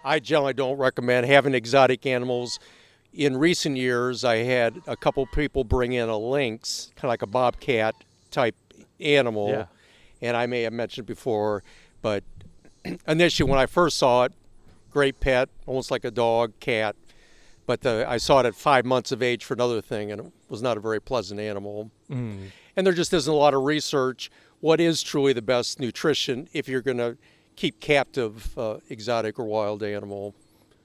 I generally don't recommend having exotic animals. In recent years, I had a couple people bring in a lynx, kind of like a bobcat type Yeah. animal, and I may have mentioned before, but initially when I first saw it, great pet, almost like a dog, cat. But I saw it at 5 months of age for another thing, and it was not a very pleasant animal. Mm. And there just isn't a lot of research. What is truly the best nutrition if you're going to keep captive exotic or wild animal?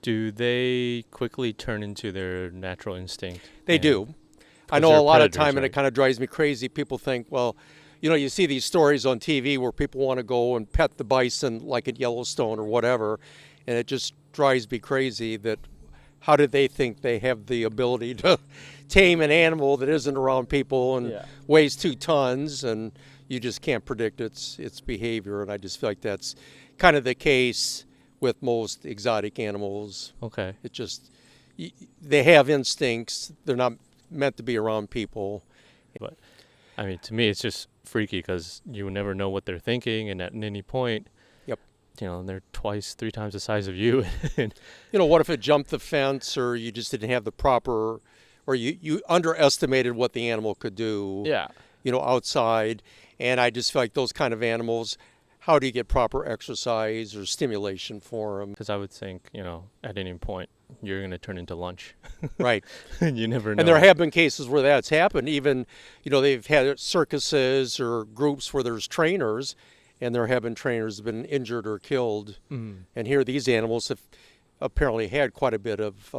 Do they quickly turn into their natural instinct? They do. I Because know they're a lot of predators, time, and it right? kind of drives me crazy. People think, well, you see these stories on TV where people want to go and pet the bison like at Yellowstone or whatever, and it just drives me crazy that how do they think they have the ability to tame an animal that isn't around people and Yeah. weighs 2 tons, and you just can't predict its behavior. And I just feel like that's kind of the case with most exotic animals. Okay. It just they have instincts. They're not meant to be around people. But I mean, to me, it's just freaky because you never know what they're thinking, and at any point, Yep. they're twice, 3 times the size of you. And What if it jumped the fence, or you just didn't have the proper, or you underestimated what the animal could do, yeah, outside. And I just feel like those kind of animals, how do you get proper exercise or stimulation for them? because I would think, at any point, you're going to turn into lunch. Right. You never know. And there have been cases where that's happened. Even, they've had circuses or groups where there's trainers, and there have been trainers that have been injured or killed. Mm. And here these animals have apparently had quite a bit of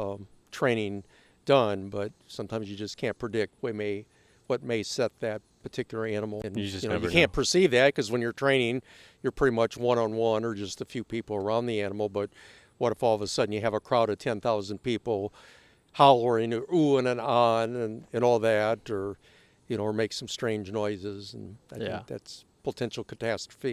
training done, but sometimes you just can't predict what may set that particular animal. And You just you never can't know. perceive that because when you're training, you're pretty much one-on-one or just a few people around the animal. But what if all of a sudden you have a crowd of 10,000 people howling or oohing and on and all that, or make some strange noises, and I Yeah. think that's potential catastrophe.